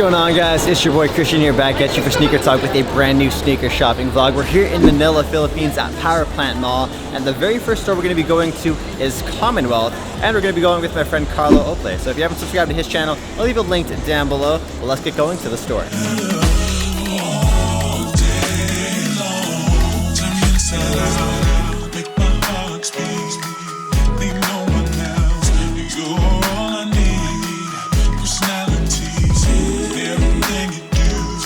going on, guys? It's your boy Christian here, back at you for Sneaker Talk with a brand new sneaker shopping vlog. We're here in Manila, Philippines at Powerplant Mall, and the very first store we're going to be going to is Commonwealth, and we're going to be going with my friend Carlo Ople. So if you haven't subscribed to his channel, I'll leave a link down below. Well, let's get going to the store.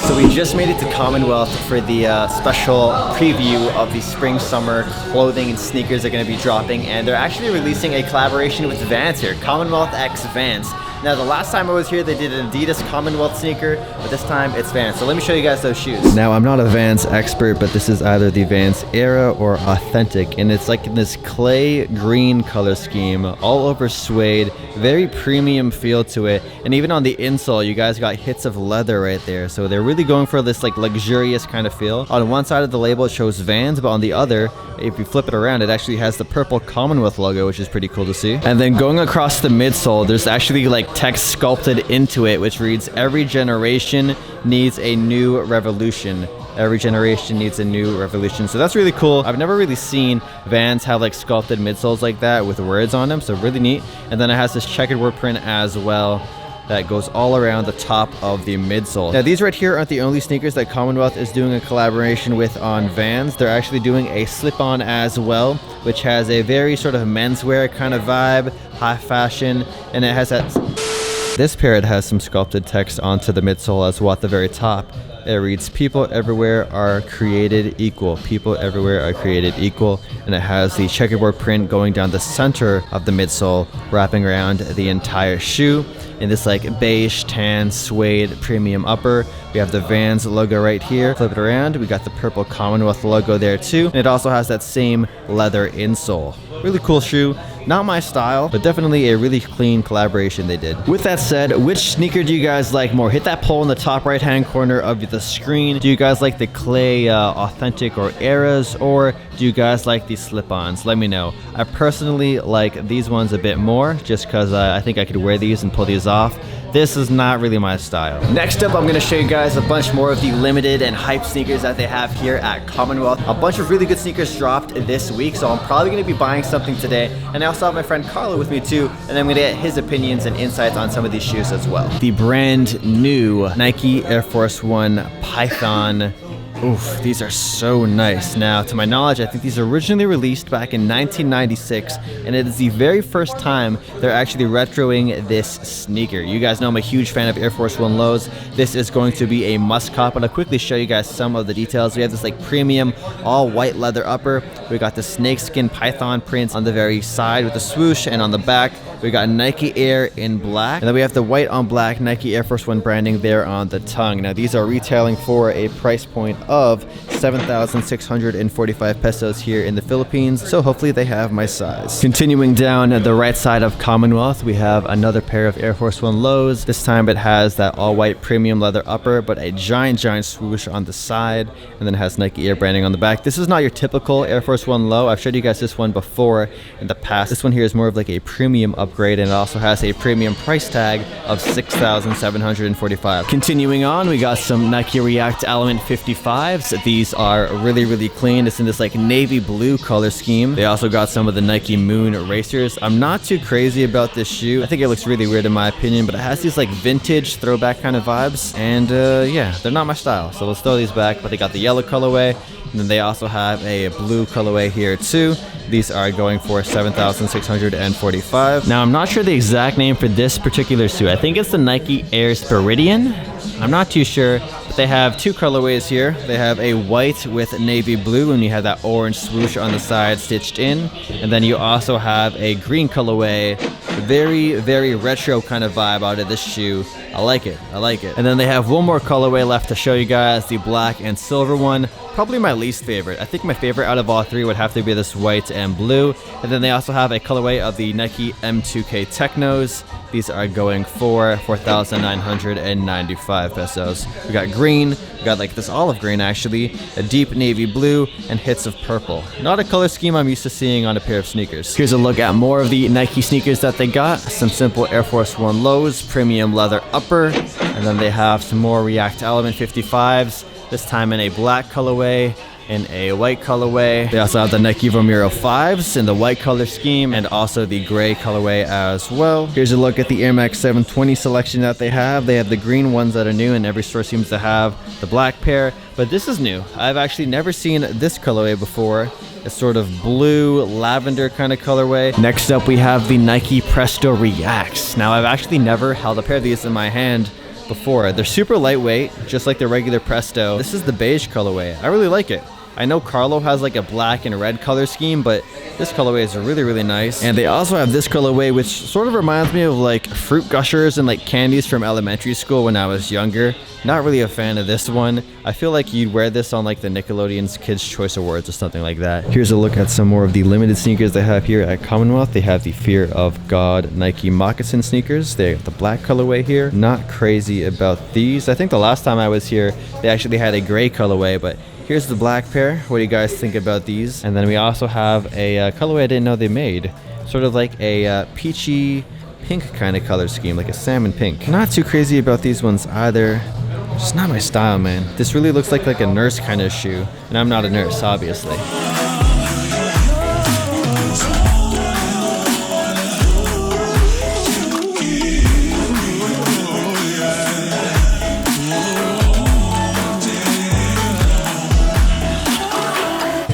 So we just made it to Commonwealth for the special preview of the spring-summer clothing and sneakers that are going to be dropping, and they're actually releasing a collaboration with Vans here, Commonwealth x Vans. Now, the last time I was here, they did an Adidas Commonwealth sneaker, but this time it's Vans. So let me show you guys those shoes. Now, I'm not a Vans expert, but this is either the Vans Era or Authentic, and it's like in this clay green color scheme, all over suede, very premium feel to it, and even on the insole, you guys got hits of leather right there. So they're really going for this like luxurious kind of feel. On one side of the label, it shows Vans, but on the other, if you flip it around, it actually has the purple Commonwealth logo, which is pretty cool to see. And then going across the midsole, there's actually like text sculpted into it, which reads, "Every generation needs a new revolution." Every generation needs a new revolution. So that's really cool. I've never really seen Vans have like sculpted midsoles like that with words on them, so really neat. And then it has this checkerboard print as well that goes all around the top of the midsole. Now, these right here aren't the only sneakers that Commonwealth is doing a collaboration with on Vans. They're actually doing a slip-on as well, which has a very sort of menswear kind of vibe, high fashion, and it has that... This pair, it has some sculpted text onto the midsole as well at the very top. It reads, "People everywhere are created equal. People everywhere are created equal." And it has the checkerboard print going down the center of the midsole, wrapping around the entire shoe in this like beige tan suede premium upper. We have the Vans logo right here. Flip it around, we got the purple Commonwealth logo there too. And it also has that same leather insole. Really cool shoe. Not my style, but definitely a really clean collaboration they did. With that said, which sneaker do you guys like more? Hit that poll in the top right hand corner of the screen. Do you guys like the clay Authentic or Eras, or do you guys like these slip-ons? Let me know. I personally like these ones a bit more, just because I think I could wear these and pull these off. This is not really my style. Next up, I'm going to show you guys a bunch more of the limited and hype sneakers that they have here at Commonwealth. A bunch of really good sneakers dropped this week, so I'm probably going to be buying something today. And I also have my friend Carlo with me too, and I'm going to get his opinions and insights on some of these shoes as well. The brand new Nike Air Force One Python. Oof, these are so nice. Now, to my knowledge, I think these were originally released back in 1996, and it is the very first time they're actually retroing this sneaker. You guys know I'm a huge fan of Air Force One lows. This is going to be a must cop, but I'll quickly show you guys some of the details. We have this like premium all white leather upper. We got the snakeskin python prints on the very side with the swoosh, and on the back, we got Nike Air in black, and then we have the white on black Nike Air Force One branding there on the tongue. Now, these are retailing for a price point of 7,645 pesos here in the Philippines, so hopefully they have my size. Continuing down the right side of Commonwealth, we have another pair of Air Force One lows. This time it has that all-white premium leather upper, but a giant swoosh on the side, and then it has Nike Air branding on the back. This is not your typical Air Force One low. I've showed you guys this one before in the past. This one here is more of like a premium upgrade, and it also has a premium price tag of 6,745. Continuing on, we got some Nike React Element 55s. These are really clean. It's in this like navy blue color scheme. They also got some of the Nike Moon Racers. I'm not too crazy about this shoe. I think it looks really weird in my opinion, but it has these like vintage throwback kind of vibes, and yeah, they're not my style, so let's throw these back. But they got the yellow colorway, and then they also have a blue colorway here too. These are going for 7,645. Now, I'm not sure the exact name for this particular shoe. I think it's the Nike Air Spiridian. I'm not too sure, but they have two colorways here. They have a white with navy blue, and you have that orange swoosh on the side stitched in. And then you also have a green colorway. Very retro kind of vibe out of this shoe. I like it. And then they have one more colorway left to show you guys, the black and silver one. Probably my least favorite. I think my favorite out of all three would have to be this white and blue. And then they also have a colorway of the Nike M2K Technos. These are going for 4,995 pesos. We got green, we got like this olive green actually, a deep navy blue, and hits of purple. Not a color scheme I'm used to seeing on a pair of sneakers. Here's a look at more of the Nike sneakers that they they got some simple Air Force One lows, premium leather upper, and then they have some more React Element 55s, this time in a black colorway, in a white colorway. They also have the Nike Vomero 5s in the white color scheme and also the gray colorway as well. Here's a look at the Air Max 720 selection that they have. They have the green ones that are new, and every store seems to have the black pair, but this is new. I've actually never seen this colorway before. It's sort of blue, lavender kind of colorway. Next up, we have the Nike Presto Reacts. Now, I've actually never held a pair of these in my hand before. They're super lightweight, just like the regular Presto. This is the beige colorway. I really like it. I know Carlo has like a black and red color scheme, but this colorway is really, really nice. And they also have this colorway, which sort of reminds me of like fruit gushers and like candies from elementary school when I was younger. Not really a fan of this one. I feel like you'd wear this on like the Nickelodeon's Kids' Choice Awards or something like that. Here's a look at some more of the limited sneakers they have here at Commonwealth. They have the Fear of God Nike moccasin sneakers. They have the black colorway here. Not crazy about these. I think the last time I was here, they actually had a gray colorway, but here's the black pair. What do you guys think about these? And then we also have a colorway I didn't know they made. Sort of like a peachy pink kind of color scheme, like a salmon pink. Not too crazy about these ones either. Just not my style, man. This really looks like a nurse kind of shoe. And I'm not a nurse, obviously.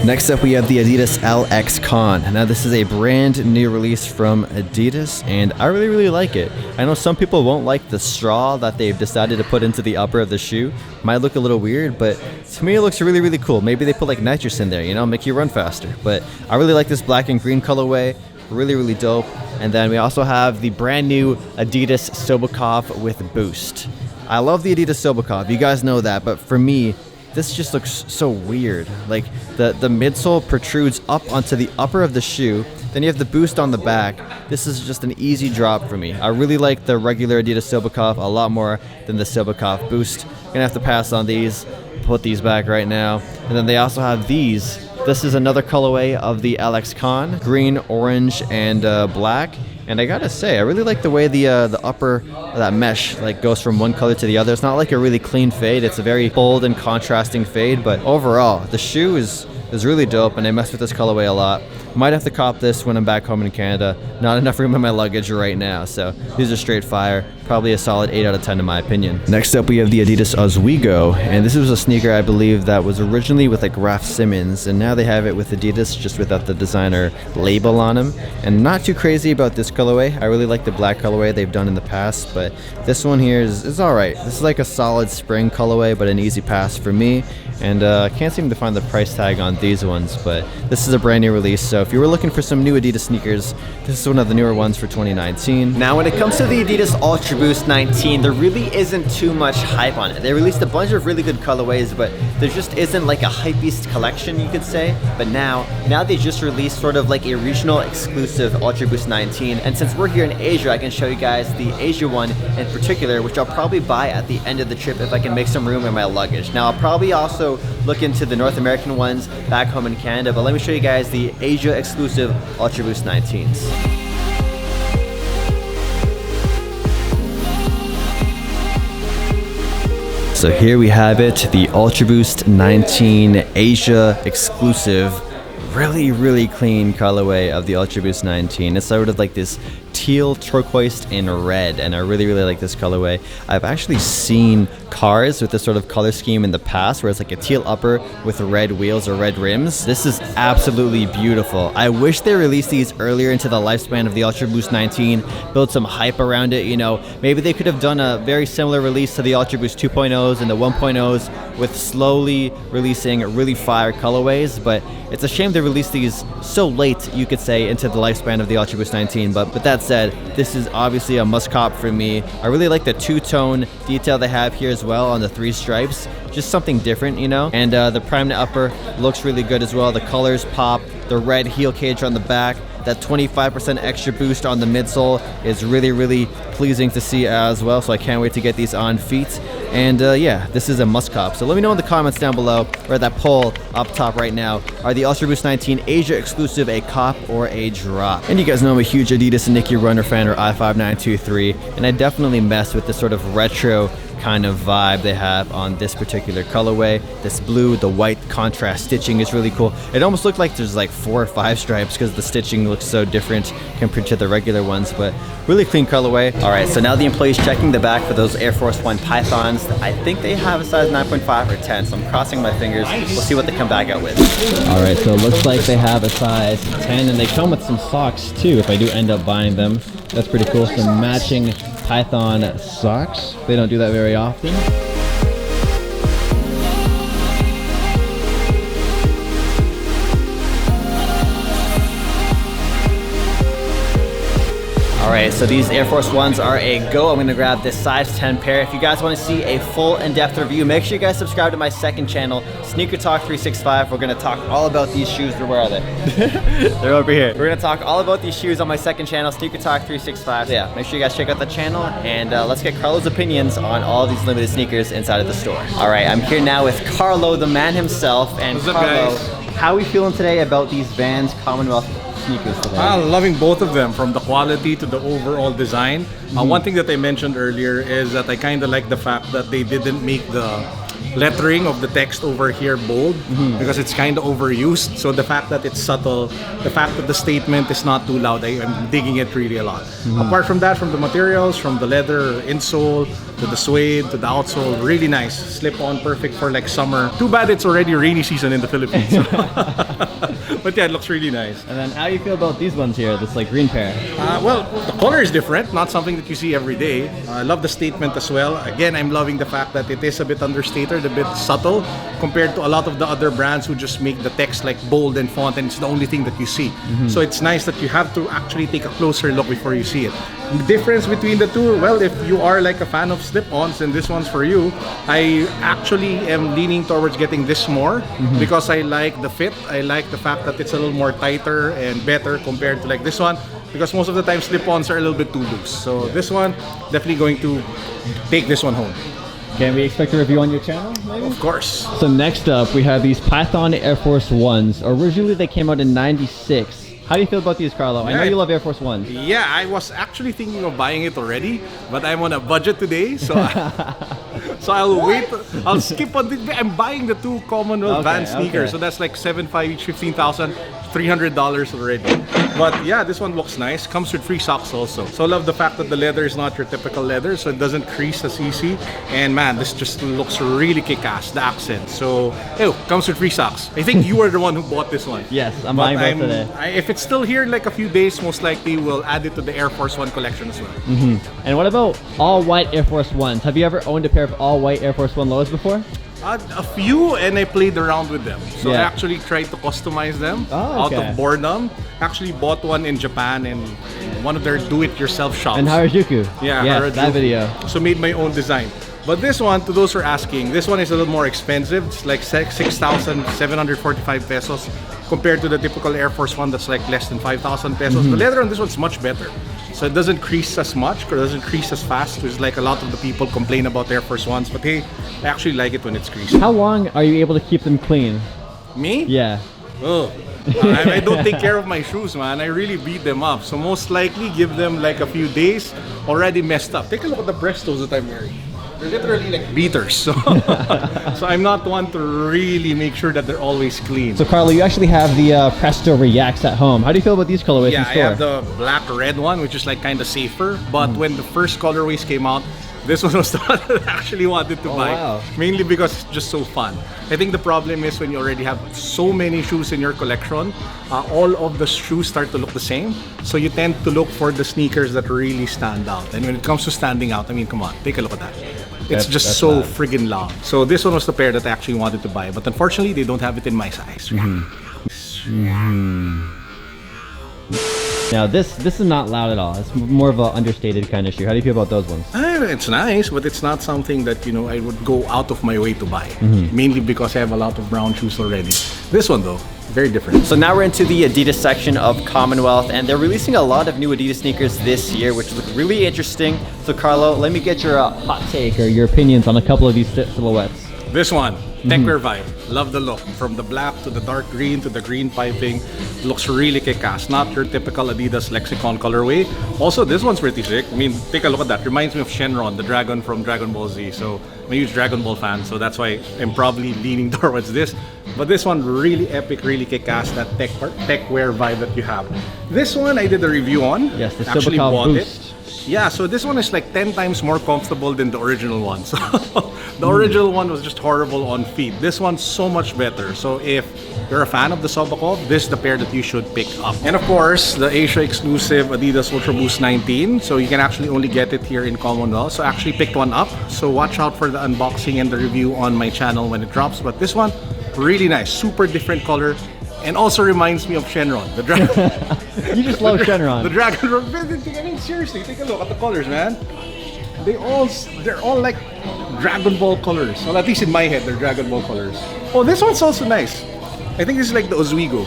Next up, we have the Adidas LX Con. Now, this is a brand new release from Adidas, and I really, really like it. I know some people won't like the straw that they've decided to put into the upper of the shoe. Might look a little weird, but to me, it looks really, really cool. Maybe they put like nitrous in there, you know, make you run faster. But I really like this black and green colorway. Really, really dope. And then we also have the brand new Adidas Sobakov with Boost. I love the Adidas Sobakov. You guys know that, but for me, this just looks so weird. Like the midsole protrudes up onto the upper of the shoe. Then you have the Boost on the back. This is just an easy drop for me. I really like the regular Adidas Sobakov a lot more than the Sobakov Boost. Gonna have to pass on these. Put these back right now. And then they also have these. This is another colorway of the LX Con. Green, orange, and black. And I gotta say, I really like the way the upper, that mesh, like goes from one color to the other. It's not like a really clean fade. It's a very bold and contrasting fade. But overall, the shoe is really dope, and I mess with this colorway a lot. Might have to cop this when I'm back home in Canada. Not enough room in my luggage right now, so these are straight fire. Probably a solid 8 out of 10 in my opinion. Next up, we have the Adidas Oswego, and this was a sneaker I believe that was originally with like Raf Simons, and now they have it with Adidas just without the designer label on them. And not too crazy about this colorway. I really like the black colorway they've done in the past, but this one here is all right. This is like a solid spring colorway, but an easy pass for me. And I can't seem to find the price tag on these ones, but this is a brand new release. So if you were looking for some new Adidas sneakers, this is one of the newer ones for 2019. Now, when it comes to the Adidas Ultra Boost 19, there really isn't too much hype on it. They released a bunch of really good colorways, but there just isn't like a hypebeast collection, you could say. But now they just released sort of like a regional exclusive Ultra Boost 19. And since we're here in Asia, I can show you guys the Asia one in particular, which I'll probably buy at the end of the trip if I can make some room in my luggage. Now, I'll probably also look into the North American ones back home in Canada, but let me show you guys the Asia exclusive Ultra Boost 19s. So here we have it, the Ultra Boost 19 Asia exclusive. Really, really clean colorway of the Ultra Boost 19. It's sort of like this teal, turquoise, and red, and I really, really like this colorway. I've actually seen cars with this sort of color scheme in the past where it's like a teal upper with red wheels or red rims. This is absolutely beautiful. I wish they released these earlier into the lifespan of the Ultra Boost 19, build some hype around it, you know. Maybe they could have done a very similar release to the Ultra Boost 2.0s and the 1.0s with slowly releasing really fire colorways, but it's a shame they released these so late, you could say, into the lifespan of the Ultra Boost 19. But with that said, this is obviously a must cop for me. I really like the two-tone detail they have here as well on the 3 stripes. Just something different, you know. And the prime upper looks really good as well. The colors pop. The red heel cage on the back. That 25% extra boost on the midsole is really pleasing to see as well. So I can't wait to get these on feet. And yeah, this is a must cop. So let me know in the comments down below, or that poll up top right now. Are the Ultra Boost 19 Asia exclusive a cop or a drop? And you guys know I'm a huge Adidas and Nike runner fan, or I5923, and I definitely mess with this sort of retro kind of vibe they have on this particular colorway. This blue, the white contrast stitching is really cool. It almost looked like there's like 4 or 5 stripes because the stitching looks so different compared to the regular ones, but really clean colorway. All right, so now the employee's checking the back for those Air Force One Pythons. I think they have a size 9.5 or 10, so I'm crossing my fingers. We'll see what they come back out with. All right, so it looks like they have a size 10, and they come with some socks too if I do end up buying them. That's pretty cool. Some matching Python socks. They don't do that very often. Alright, so these Air Force Ones are a go. I'm gonna grab this size 10 pair. If you guys wanna see a full in-depth review, make sure you guys subscribe to my second channel, SneakerTalk 365. We're gonna talk all about these shoes. Where are they? They're over here. We're gonna talk all about these shoes on my second channel, SneakerTalk 365. So yeah, make sure you guys check out the channel, and let's get Carlo's opinions on all these limited sneakers inside of the store. Alright, I'm here now with Carlo, the man himself. And what's up, Carlo, guys? how are we feeling today about these Vans Commonwealth sneakers today? Loving both of them, from the quality to the overall design. One thing that I mentioned earlier is that I kind of like the fact that they didn't make the lettering of the text over here bold, because it's kind of overused. So the fact that it's subtle, the fact that the statement is not too loud, I'm digging it really a lot. Apart from that, from the materials, from the leather insole to the suede to the outsole, really nice. Slip on, perfect for like summer. Too bad it's already rainy season in the Philippines. But yeah, it looks really nice. And then how do you feel about these ones here, this like green pair? Well, the color is different, not something that you see every day. I love the statement as well. Again, I'm loving the fact that it is a bit understated, a bit subtle, compared to a lot of the other brands who just make the text like bold and font, and it's the only thing that you see. So it's nice that you have to actually take a closer look before you see it. The difference between the two, well, if you are like a fan of slip-ons and this one's for you, I actually am leaning towards getting this more, because I like the fit. I like the fact that it's a little more tighter and better compared to like this one, because most of the time slip-ons are a little bit too loose. So this one, definitely going to take this one home. Can we expect a review on your channel, maybe? Of course. So next up, we have these Python Air Force Ones. Originally, they came out in '96. How do you feel about these, Carlo? I know you love Air Force Ones. Yeah, I was actually thinking of buying it already, but I'm on a budget today, so so I'll wait. I'll skip on this. I'm buying the 2 Commonwealth Vans sneakers, so that's like $7,500 each, $15,300 already. But yeah, this one looks nice. Comes with free socks also. So I love the fact that the leather is not your typical leather, so it doesn't crease as easy. And man, this just looks really kick-ass, the accent. So, ew, comes with free socks. I think you were the one who bought this one. Yes, I'm buying both today. If it's still here in like a few days, most likely we'll add it to the Air Force One collection as well. And what about all white Air Force Ones? Have you ever owned a pair of all white Air Force One lows before? A few, and I played around with them. So I actually tried to customize them out of boredom. Actually bought one in Japan in one of their do-it-yourself shops. In Harajuku. Yeah, yes, Harajuku. That video. So made my own design. But this one, to those who are asking, this one is a little more expensive. It's like 6,745 pesos compared to the typical Air Force One that's like less than 5,000 pesos. The leather on this one's much better. So it doesn't crease as much, or doesn't crease as fast, which is like a lot of the people complain about Air Force Ones. But hey, I actually like it when it's creased. How long are you able to keep them clean? Me? Yeah. Oh. I don't take care of my shoes, man. I really beat them up. So most likely give them like a few days, already messed up. Take a look at the Prestos that I'm wearing. They're literally like beaters. So, so I'm not one to really make sure that they're always clean. So Carlo, you actually have the Presto Reacts at home. How do you feel about these colorways in store? Yeah, I have the black-red one, which is like kind of safer. But when the first colorways came out, this one was the one that I actually wanted to buy. Wow. Mainly because it's just so fun. I think the problem is when you already have so many shoes in your collection, all of the shoes start to look the same. So you tend to look for the sneakers that really stand out. And when it comes to standing out, I mean, come on, take a look at that. It's just so friggin' long. So this one was the pair that I actually wanted to buy. But unfortunately, they don't have it in my size. Now this is not loud at all. It's more of an understated kind of shoe. How do you feel about those ones? It's nice, but it's not something that, you know, I would go out of my way to buy. Mainly because I have a lot of brown shoes already. This one though, very different. So now we're into the Adidas section of Commonwealth, and they're releasing a lot of new Adidas sneakers this year, which look really interesting. So Carlo, let me get your hot take or your opinions on a couple of these silhouettes. This one, techwear vibe. Love the look. From the black to the dark green to the green piping. Looks really kick-ass. Not your typical Adidas Lexicon colorway. Also, this one's pretty sick. I mean, take a look at that. Reminds me of Shenron, the dragon from Dragon Ball Z. So I'm a huge Dragon Ball fan, so that's why I'm probably leaning towards this. But this one, really epic, really kick-ass, that techwear vibe that you have. This one, I did a review on. Yes, the actually bought Boost. it. Yeah, so this one is like 10 times more comfortable than the original one. So the original one was just horrible on feet. This one's so much better. So if you're a fan of the Sobakov, this is the pair that you should pick up. And of course, the Asia exclusive Adidas Ultra Boost 19. So you can actually only get it here in Commonwealth. So I actually picked one up. So watch out for the unboxing and the review on my channel when it drops. But this one, really nice, super different color. And also reminds me of Shenron, the dragon. You just love Shenron. The dragon. I mean, seriously, take a look at the colors, man. They're all like Dragon Ball colors. Well, at least in my head, they're Dragon Ball colors. Oh, this one's also nice. I think this is like the Oswego.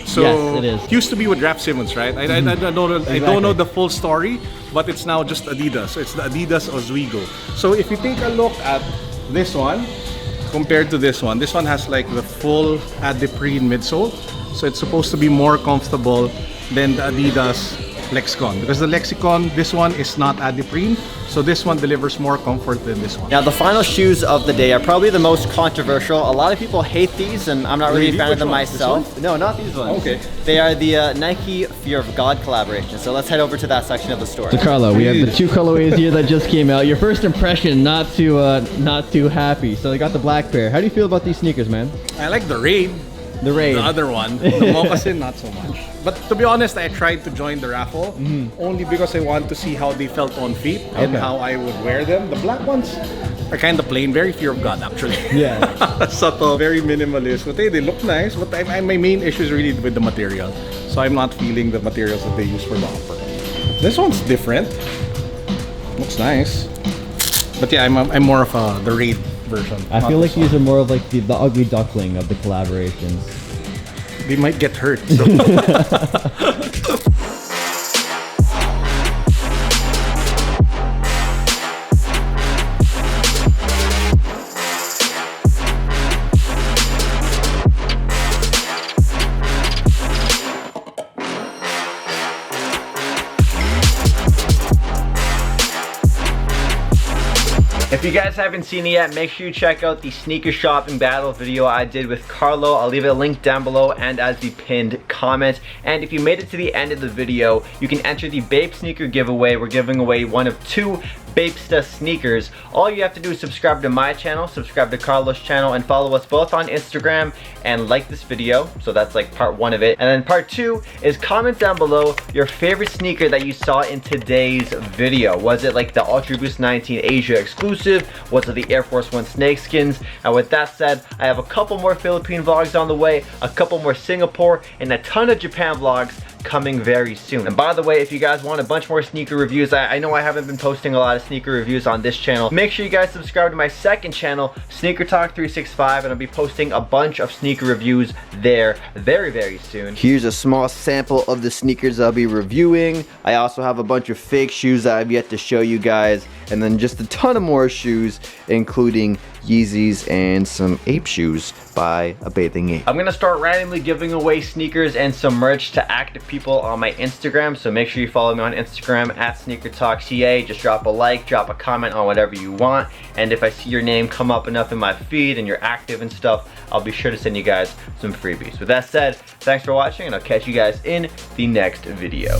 So yes, it is. It used to be with Raf Simons, right? I don't know the full story, but it's now just Adidas. So it's the Adidas Oswego. So if you take a look at this one, compared to this one has like the full adiprene midsole, so it's supposed to be more comfortable than the Adidas Lexicon, because the Lexicon, this one is not adiprene, so this one delivers more comfort than this one. Now the final shoes of the day are probably the most controversial. A lot of people hate these, and I'm not really a fan of them myself. No, not these ones. Okay. They are the Nike Fear of God collaboration. So let's head over to that section of the store. So Carlo, we have the two colorways here that just came out. Your first impression, not too happy. So they got the black pair. How do you feel about these sneakers, man? I like the Raid. The Raid. The other one, the Moccasin, not so much. But to be honest, I tried to join the raffle only because I want to see how they felt on feet and how I would wear them. The black ones are kind of plain, very Fear of God actually. Yeah. Subtle, very minimalist. But hey, they look nice. But my main issue is really with the material. So I'm not feeling the materials that they use for the upper. This one's different. Looks nice. But yeah, I'm more of the Raid version. I feel like these are more of like the ugly duckling of the collaborations. They might get hurt. So. If you guys haven't seen it yet, make sure you check out the sneaker shopping battle video I did with Carlo. I'll leave a link down below and as the pinned comment. And if you made it to the end of the video, you can enter the Bape sneaker giveaway. We're giving away one of 2 Bapesta sneakers. All you have to do is subscribe to my channel, subscribe to Carlo's channel, and follow us both on Instagram and like this video. So that's like part 1 of it. And then part 2 is comment down below your favorite sneaker that you saw in today's video. Was it like the Ultra Boost 19 Asia exclusive? Was it the Air Force 1 snakeskins? And with that said, I have a couple more Philippine vlogs on the way, a couple more Singapore, and a ton of Japan vlogs coming very soon. And by the way, if you guys want a bunch more sneaker reviews, I know I haven't been posting a lot of sneaker reviews on this channel. Make sure you guys subscribe to my second channel, SneakerTalk 365, and I'll be posting a bunch of sneaker reviews there very, very soon. Here's a small sample of the sneakers I'll be reviewing. I also have a bunch of fake shoes that I've yet to show you guys, and then just a ton of more shoes, including Yeezys and some ape shoes by a bathing ape. I'm gonna start randomly giving away sneakers and some merch to active people on my Instagram, so make sure you follow me on Instagram at SneakerTalkCA. Just drop a like, drop a comment on whatever you want, and if I see your name come up enough in my feed and you're active and stuff, I'll be sure to send you guys some freebies. With that said, thanks for watching, and I'll catch you guys in the next video.